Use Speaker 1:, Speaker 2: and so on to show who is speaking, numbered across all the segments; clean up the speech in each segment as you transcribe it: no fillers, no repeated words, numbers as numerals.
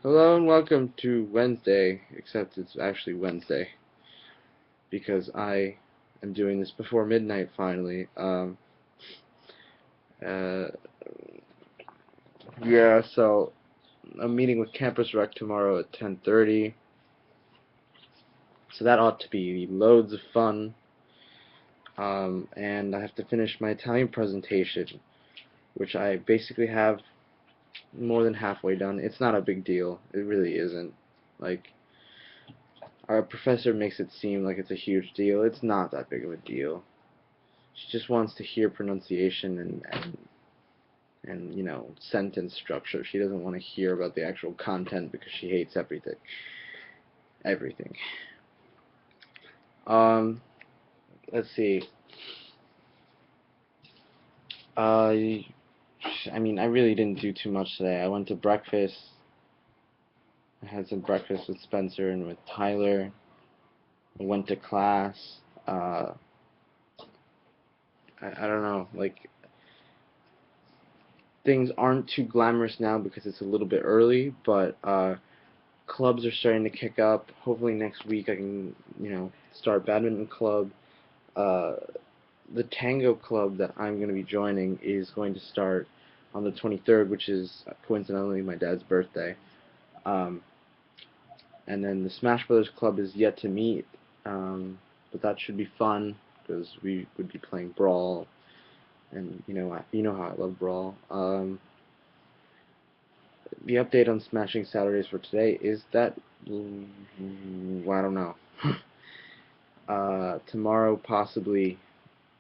Speaker 1: Hello and welcome to Wednesday, except it's actually Wednesday because I am doing this before midnight finally. Uh, yeah, so I'm meeting with Campus Rec tomorrow at 10:30, so that ought to be loads of fun. And I have to finish my Italian presentation, which I basically have more than halfway done. It's not a big deal. It really isn't. Like, our professor makes it seem like it's a huge deal. It's not that big of a deal. She just wants to hear pronunciation and sentence structure. She doesn't want to hear about the actual content because she hates everything. Everything. Um, let's see. Uh, I mean, I really didn't do too much today. I went to breakfast. I had some breakfast with Spencer and with Tyler. I went to class. I don't know. Like, things aren't too glamorous now because it's a little bit early, but clubs are starting to kick up. Hopefully next week I can, start badminton club. Uh, the tango club that I'm going to be joining is going to start on the 23rd, which is coincidentally my dad's birthday. Um, and then the Smash Brothers club is yet to meet, but that should be fun because we would be playing Brawl, and you know how I love Brawl. The update on Smashing Saturdays for today is that I don't know. Tomorrow, possibly,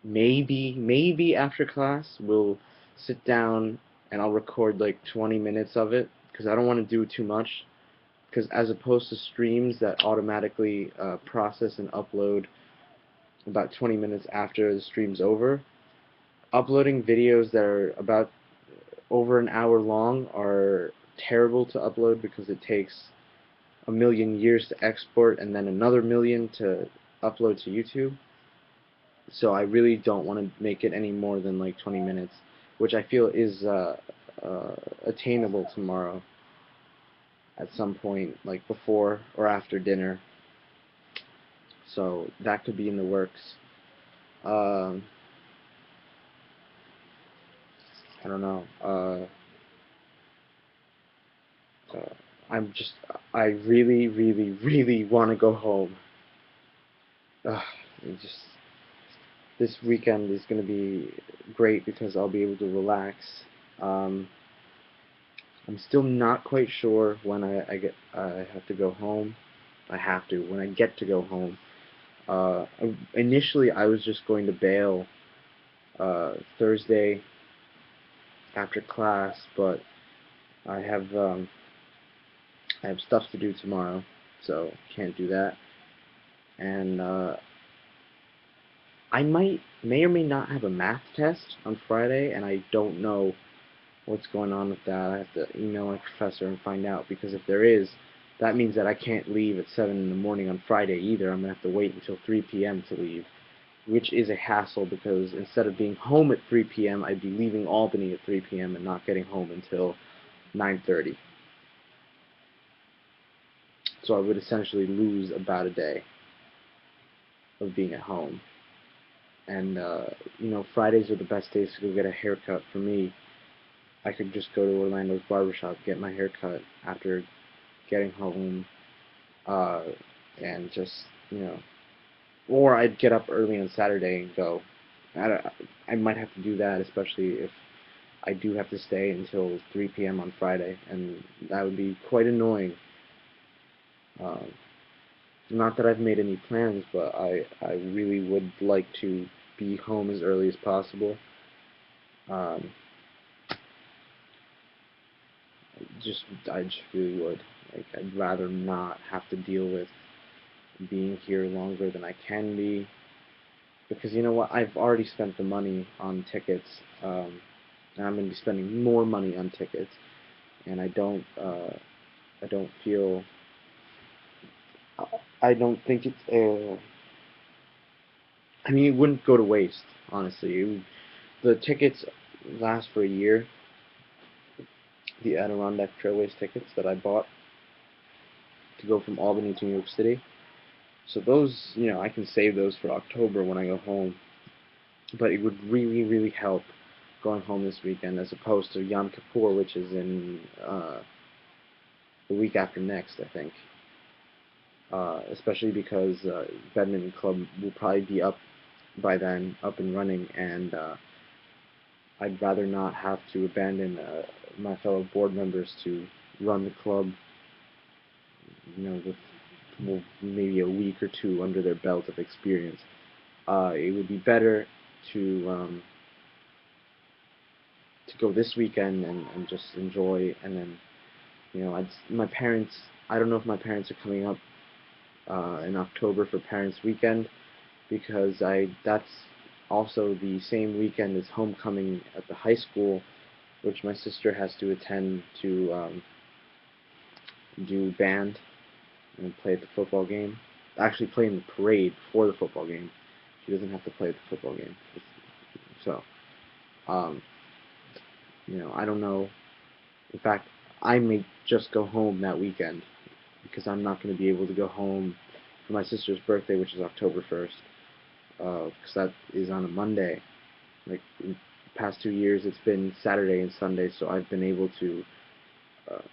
Speaker 1: maybe after class, we'll sit down and I'll record like 20 minutes of it because I don't want to do too much. Because as opposed to streams that automatically process and upload about 20 minutes after the stream's over, uploading videos that are about over an hour long are terrible to upload because it takes a million years to export and then another million to upload to YouTube. So I really don't want to make it any more than like 20 minutes, which I feel is attainable tomorrow at some point, like before or after dinner. So that could be in the works. Um, I don't know. Uh, I really want to go home. Ugh, it just this weekend is going to be great because I'll be able to relax. Um, I'm still not quite sure when I have to go home. I have to when I get to go home. Initially, I was just going to bail Thursday after class, but I have um, I have stuff to do tomorrow, so can't do that. And I may or may not have a math test on Friday, and I don't know what's going on with that. I have to email my professor and find out, because if there is, that means that I can't leave at 7 in the morning on Friday either. I'm going to have to wait until 3 p.m. to leave, which is a hassle because instead of being home at 3 p.m., I'd be leaving Albany at 3 p.m. and not getting home until 9:30. So I would essentially lose about a day of being at home. And, Fridays are the best days to go get a haircut for me. I could just go to Orlando's barbershop, get my hair cut after getting home, uh, and just, or I'd get up early on Saturday and go. I might have to do that, especially if I do have to stay until 3 p.m. on Friday, and that would be quite annoying. Um, Not that I've made any plans, but I really would like to be home as early as possible. Um, I just really would. Like, I'd rather not have to deal with being here longer than I can be, because you know what? I've already spent the money on tickets, and I'm going to be spending more money on tickets, and I don't feel, I don't think it's, I mean, it wouldn't go to waste, honestly. The tickets last for a year, the Adirondack Trailways tickets that I bought to go from Albany to New York City. So those, I can save those for October when I go home. But it would really, really help going home this weekend as opposed to Yom Kippur, which is in the week after next, I think. Especially because badminton club will probably be up by then, up and running, and I'd rather not have to abandon my fellow board members to run the club, with well, maybe a week or two under their belt of experience. It would be better to go this weekend and just enjoy, and then my parents. I don't know if my parents are coming up in October for Parents Weekend because that's also the same weekend as homecoming at the high school, which my sister has to attend to do band and play at the football game. Actually, play in the parade before the football game. She doesn't have to play at the football game. So, um, I don't know. In fact, I may just go home that weekend because I'm not going to be able to go home for my sister's birthday, which is October 1st, because that is on a Monday. Like in the past 2 years, it's been Saturday and Sunday, so I've been able to,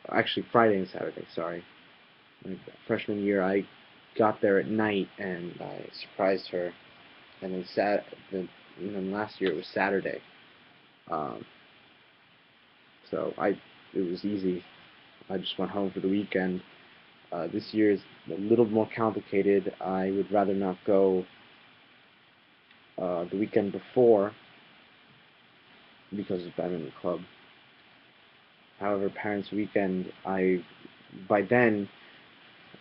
Speaker 1: actually Friday and Saturday, sorry. My freshman year, I got there at night and I surprised her, and then last year it was Saturday. Um, so it was easy. I just went home for the weekend. This year is a little more complicated. I would rather not go the weekend before because of badminton club. However, Parents Weekend, by then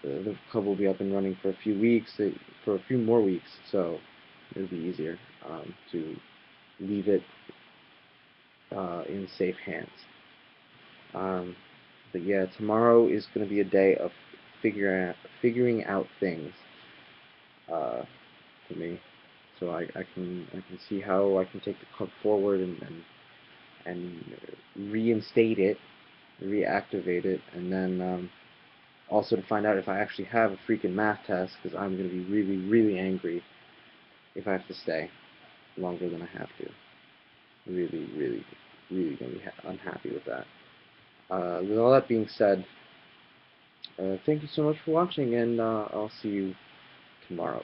Speaker 1: the club will be up and running for a few weeks, for a few more weeks, so it'll be easier to leave it in safe hands. But yeah, tomorrow is going to be a day of figuring out things for me, so I can see how I can take the club forward and reinstate it, reactivate it, and then also to find out if I actually have a freaking math test, because I'm going to be really, really angry if I have to stay longer than I have to. Really, really, really going to be unhappy with that. With all that being said, thank you so much for watching, and I'll see you tomorrow.